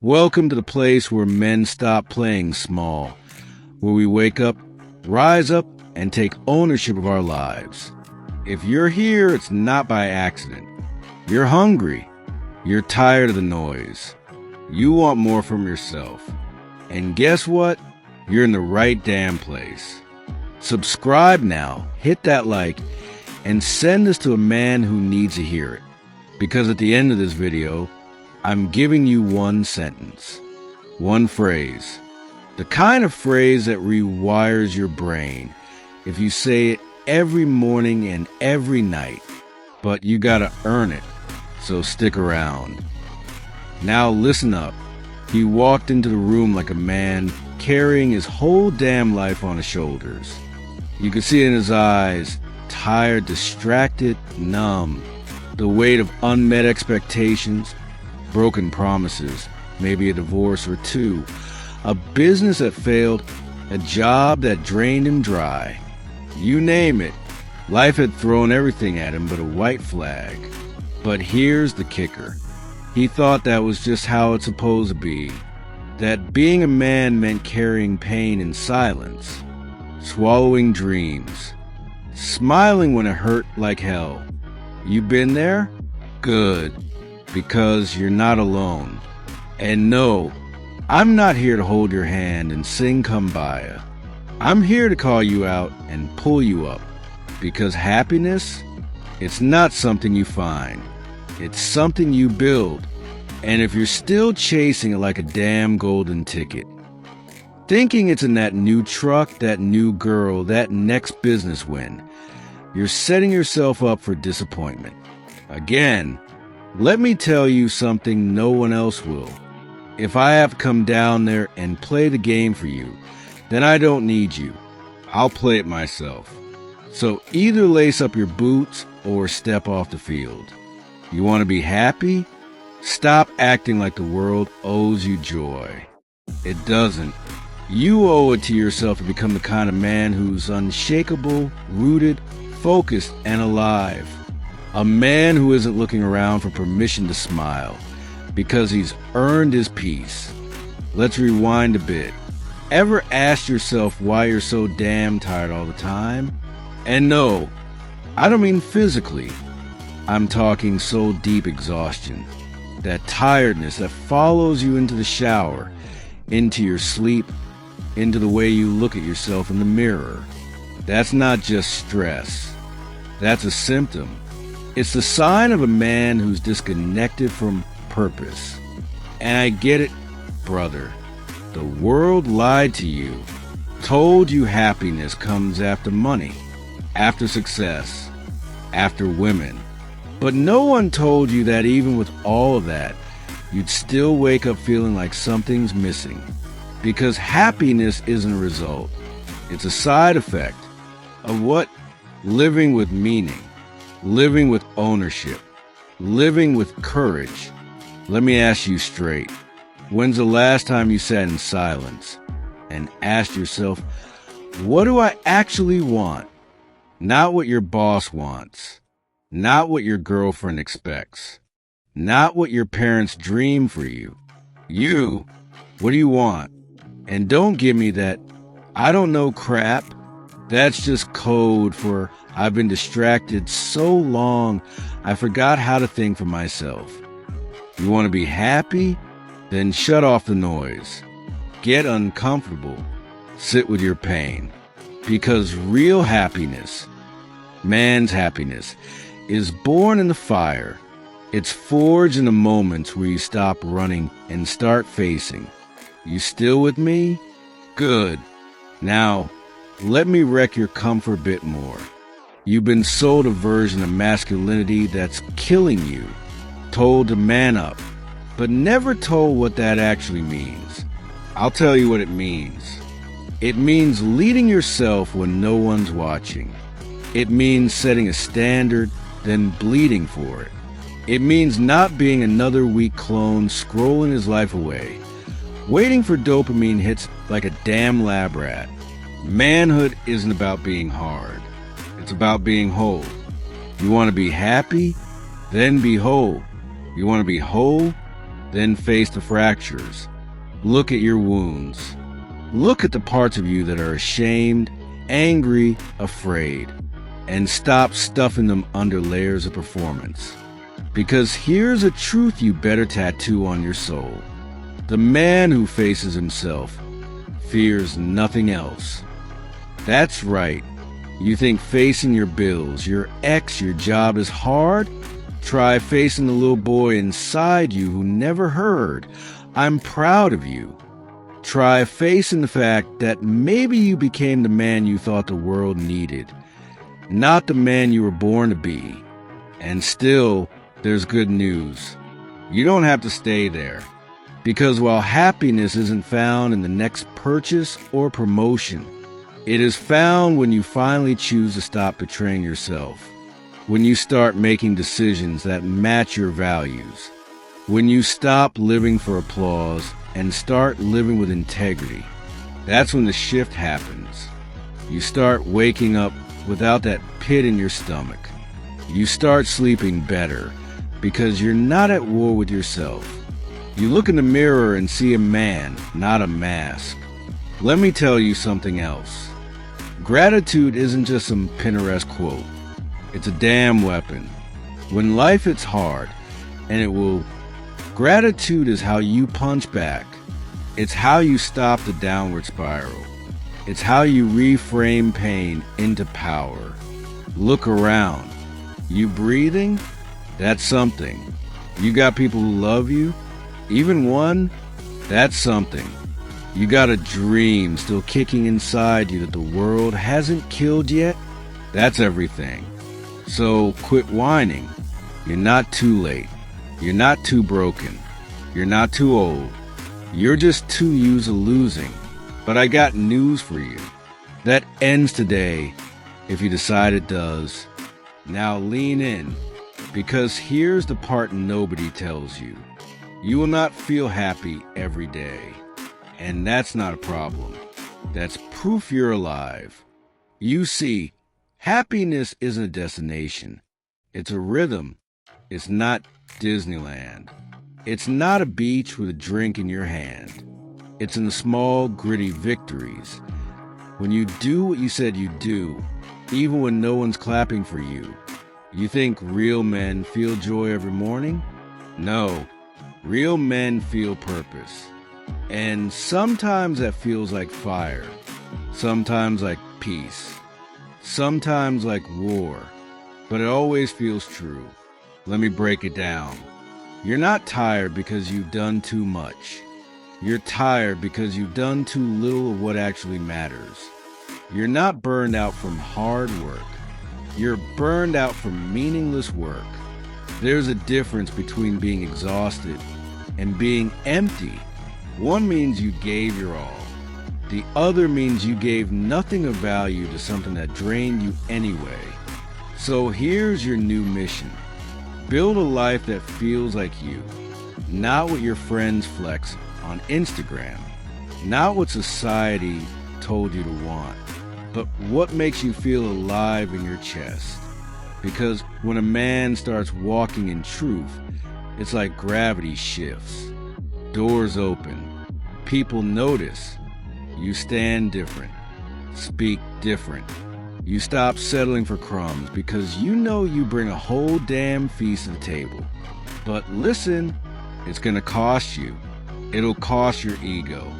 Welcome to the place where men stop playing small, where we wake up, rise up, and take ownership of our lives. If you're here, it's not by accident. You're hungry. You're tired of the noise. You want more from yourself. And guess what? You're in the right damn place. Subscribe now, hit that like, and send this to a man who needs to hear it. Because at the end of this video, I'm giving you one sentence, one phrase, the kind of phrase that rewires your brain if you say it every morning and every night, but you gotta earn it, so stick around. Now listen up. He walked into the room like a man carrying his whole damn life on his shoulders. You could see it in his eyes, tired, distracted, numb, the weight of unmet expectations, broken promises, maybe a divorce or two, a business that failed, a job that drained him dry. You name it, life had thrown everything at him but a white flag. But here's the kicker. He thought that was just how it's supposed to be, that being a man meant carrying pain in silence, swallowing dreams, smiling when it hurt like hell. You been there? Good. Because you're not alone. And no, I'm not here to hold your hand and sing Kumbaya. I'm here to call you out and pull you up. Because happiness, it's not something you find. It's something you build. And if you're still chasing it like a damn golden ticket, thinking it's in that new truck, that new girl, that next business win, you're setting yourself up for disappointment. Again, let me tell you something no one else will. If I have to come down there and play the game for you, then I don't need you. I'll play it myself. So either lace up your boots or step off the field. You want to be happy? Stop acting like the world owes you joy. It doesn't. You owe it to yourself to become the kind of man who's unshakable, rooted, focused, and alive. A man who isn't looking around for permission to smile because he's earned his peace. Let's rewind a bit. Ever asked yourself why you're so damn tired all the time? And no, I don't mean physically. I'm talking soul deep exhaustion. That tiredness that follows you into the shower, into your sleep, into the way you look at yourself in the mirror. That's not just stress. That's a symptom. It's the sign of a man who's disconnected from purpose. And I get it, brother. The world lied to you, told you happiness comes after money, after success, after women. But no one told you that even with all of that, you'd still wake up feeling like something's missing. Because happiness isn't a result. It's a side effect of what? Living with meaning. Living with ownership, living with courage. Let me ask you straight. When's the last time you sat in silence and asked yourself, what do I actually want? Not what your boss wants, not what your girlfriend expects, not what your parents dream for you. You, what do you want? And don't give me that, I don't know crap. That's just code for I've been distracted so long I forgot how to think for myself. You want to be happy? Then shut off the noise. Get uncomfortable. Sit with your pain. Because real happiness, man's happiness, is born in the fire. It's forged in the moments where you stop running and start facing. You still with me? Good. Now, let me wreck your comfort a bit more. You've been sold a version of masculinity that's killing you, told to man up, but never told what that actually means. I'll tell you what it means. It means leading yourself when no one's watching. It means setting a standard, then bleeding for it. It means not being another weak clone scrolling his life away, waiting for dopamine hits like a damn lab rat. Manhood isn't about being hard. It's about being whole. You want to be happy? Then be whole. You want to be whole? Then face the fractures. Look at your wounds. Look at the parts of you that are ashamed, angry, afraid, and stop stuffing them under layers of performance. Because here's a truth you better tattoo on your soul. The man who faces himself fears nothing else. That's right. You think facing your bills, your ex, your job is hard? Try facing the little boy inside you who never heard, "I'm proud of you." Try facing the fact that maybe you became the man you thought the world needed, not the man you were born to be. And still, there's good news. You don't have to stay there. Because while happiness isn't found in the next purchase or promotion, it is found when you finally choose to stop betraying yourself. When you start making decisions that match your values. When you stop living for applause and start living with integrity. That's when the shift happens. You start waking up without that pit in your stomach. You start sleeping better because you're not at war with yourself. You look in the mirror and see a man, not a mask. Let me tell you something else. Gratitude isn't just some Pinterest quote. It's a damn weapon. When life hits hard, and it will, gratitude is how you punch back. It's how you stop the downward spiral. It's how you reframe pain into power. Look around. You breathing? That's something. You got people who love you? Even one? That's something. You got a dream still kicking inside you that the world hasn't killed yet? That's everything. So quit whining. You're not too late. You're not too broken. You're not too old. You're just too used to losing. But I got news for you. That ends today, if you decide it does. Now lean in, because here's the part nobody tells you. You will not feel happy every day. And that's not a problem. That's proof you're alive. You see, happiness isn't a destination. It's a rhythm. It's not Disneyland. It's not a beach with a drink in your hand. It's in the small, gritty victories. When you do what you said you'd do, even when no one's clapping for you. You think real men feel joy every morning? No. Real men feel purpose. And sometimes that feels like fire. Sometimes like peace. Sometimes like war. But it always feels true. Let me break it down. You're not tired because you've done too much. You're tired because you've done too little of what actually matters. You're not burned out from hard work. You're burned out from meaningless work. There's a difference between being exhausted and being empty. One means you gave your all. The other means you gave nothing of value to something that drained you anyway. So here's your new mission. Build a life that feels like you. Not what your friends flex on Instagram. Not what society told you to want. But what makes you feel alive in your chest. Because when a man starts walking in truth, it's like gravity shifts. Doors open. People notice. You stand different. Speak different. You stop settling for crumbs because you know you bring a whole damn feast to the table. But listen, it's gonna cost you. It'll cost your ego.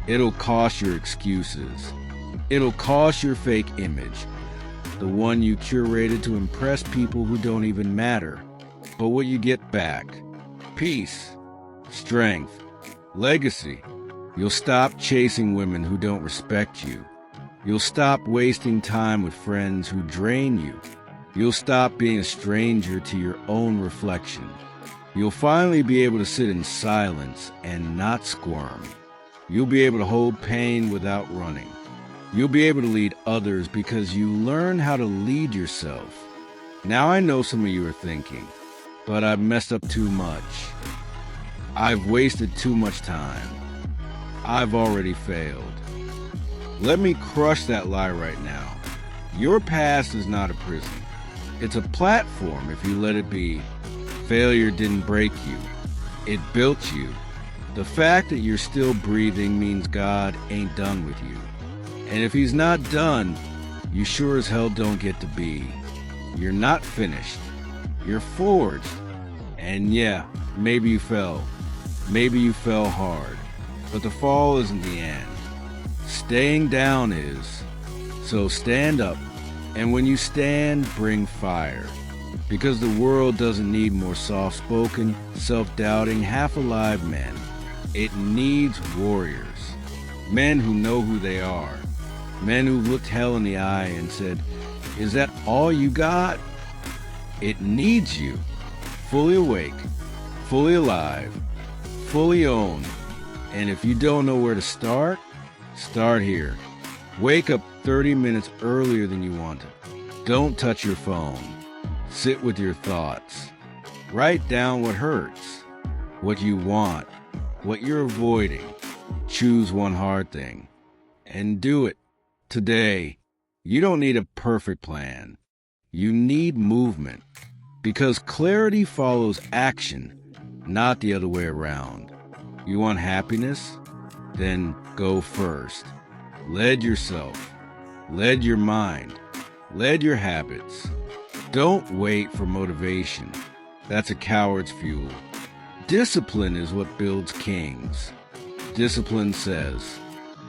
It'll cost your excuses. It'll cost your fake image. The one you curated to impress people who don't even matter. But what you get back? Peace. Strength. Legacy. You'll stop chasing women who don't respect you. You'll stop wasting time with friends who drain you. You'll stop being a stranger to your own reflection. You'll finally be able to sit in silence and not squirm. You'll be able to hold pain without running. You'll be able to lead others because you learn how to lead yourself. Now I know some of you are thinking, but I've messed up too much. I've wasted too much time. I've already failed. Let me crush that lie right now. Your past is not a prison. It's a platform if you let it be. Failure didn't break you. It built you. The fact that you're still breathing means God ain't done with you. And if he's not done, you sure as hell don't get to be. You're not finished. You're forged. And yeah, maybe you fell. Maybe you fell hard. But the fall isn't the end. Staying down is. So stand up. And when you stand, bring fire. Because the world doesn't need more soft-spoken, self-doubting, half-alive men. It needs warriors. Men who know who they are. Men who looked hell in the eye and said, "Is that all you got?" It needs you. Fully awake, fully alive, fully owned. And if you don't know where to start, start here. Wake up 30 minutes earlier than you wanted. Don't touch your phone. Sit with your thoughts. Write down what hurts, what you want, what you're avoiding. Choose one hard thing and do it today. You don't need a perfect plan. You need movement, because clarity follows action, not the other way around. You want happiness? Then go first. Lead yourself. Lead your mind. Lead your habits. Don't wait for motivation. That's a coward's fuel. Discipline is what builds kings. Discipline says,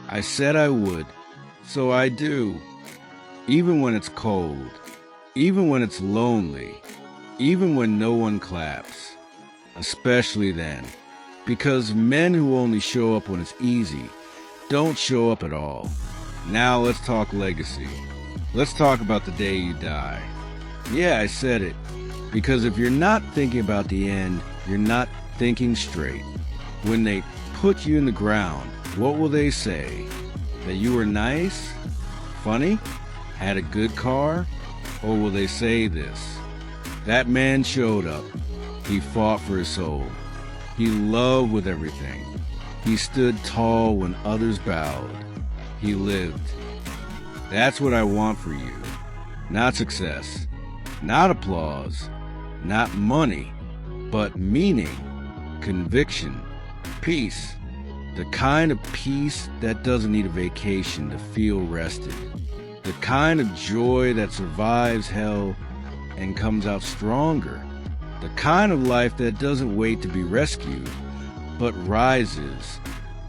"I said I would, so I do." Even when it's cold, even when it's lonely, even when no one claps. Especially then, because men who only show up when it's easy don't show up at all. Now let's talk legacy. Let's talk about the day you die. Yeah, I said it. Because if you're not thinking about the end, you're not thinking straight. When they put you in the ground, what will they say? That you were nice? Funny? Had a good car? Or will they say this? That man showed up. He fought for his soul. He loved with everything. He stood tall when others bowed. He lived. That's what I want for you. Not success. Not applause. Not money. But meaning. Conviction. Peace. The kind of peace that doesn't need a vacation to feel rested. The kind of joy that survives hell and comes out stronger. The kind of life that doesn't wait to be rescued, but rises.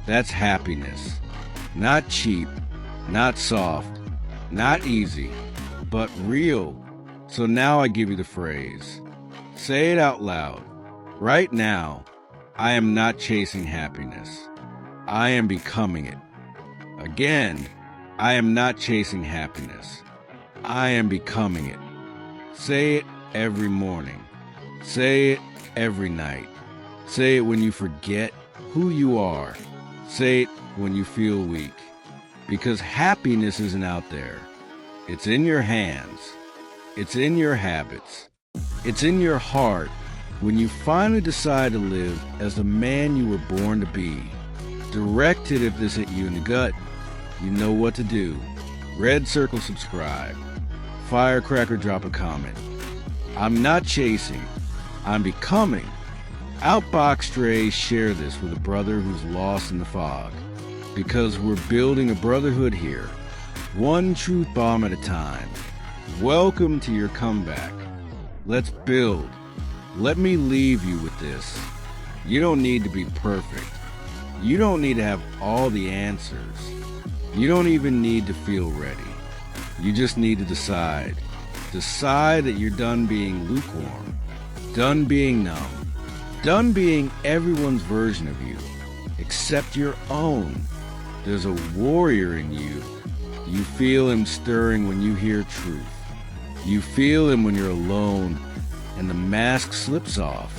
That's happiness. Not cheap, not soft, not easy, but real. So now I give you the phrase. Say it out loud. Right now, I am not chasing happiness. I am becoming it. Again, I am not chasing happiness. I am becoming it. Say it every morning. Say it every night. Say it when you forget who you are. Say it when you feel weak. Because happiness isn't out there. It's in your hands. It's in your habits. It's in your heart when you finally decide to live as the man you were born to be. Directed if this hit you in the gut, you know what to do. Red circle subscribe. Firecracker drop a comment. I'm not chasing. I'm becoming. Outbox strays share this with a brother who's lost in the fog. Because we're building a brotherhood here. One truth bomb at a time. Welcome to your comeback. Let's build. Let me leave you with this. You don't need to be perfect. You don't need to have all the answers. You don't even need to feel ready. You just need to decide. Decide that you're done being lukewarm. Done being numb. Done being everyone's version of you, except your own. There's a warrior in you. You feel him stirring when you hear truth. You feel him when you're alone and the mask slips off.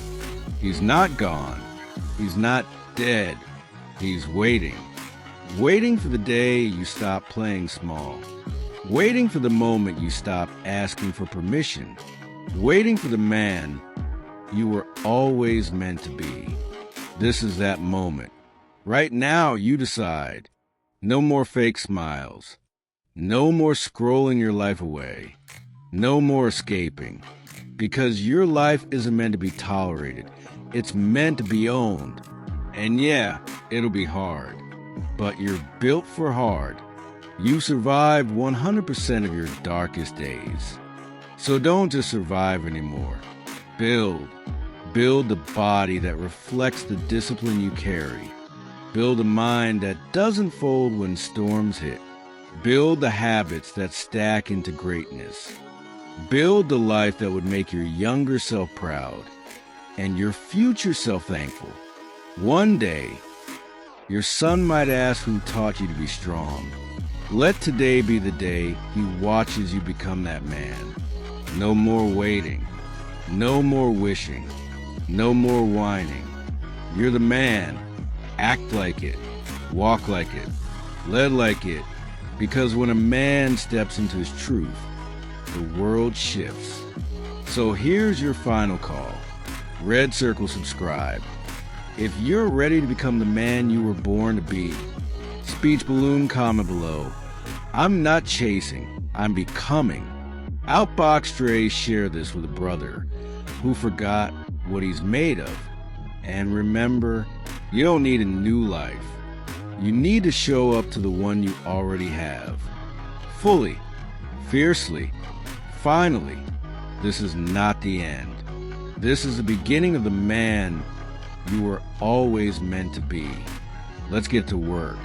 He's not gone. He's not dead. He's waiting. Waiting for the day you stop playing small. Waiting for the moment you stop asking for permission. Waiting for the man you were always meant to be. This is that moment. Right now, you decide. No more fake smiles. No more scrolling your life away. No more escaping. Because your life isn't meant to be tolerated. It's meant to be owned. And yeah, it'll be hard. But you're built for hard. You survived 100% of your darkest days. So don't just survive anymore. Build. Build the body that reflects the discipline you carry. Build a mind that doesn't fold when storms hit. Build the habits that stack into greatness. Build the life that would make your younger self proud and your future self thankful. One day, your son might ask who taught you to be strong. Let today be the day he watches you become that man. No more waiting. No more wishing. No more whining. You're the man. Act like it. Walk like it. Lead like it. Because when a man steps into his truth, the world shifts. So here's your final call. Red circle subscribe. If you're ready to become the man you were born to be, speech balloon comment below. I'm not chasing, I'm becoming. Outbox strays share this with a brother who forgot what he's made of. And remember, you don't need a new life. You need to show up to the one you already have. Fully, fiercely, finally. This is not the end. This is the beginning of the man you were always meant to be. Let's get to work.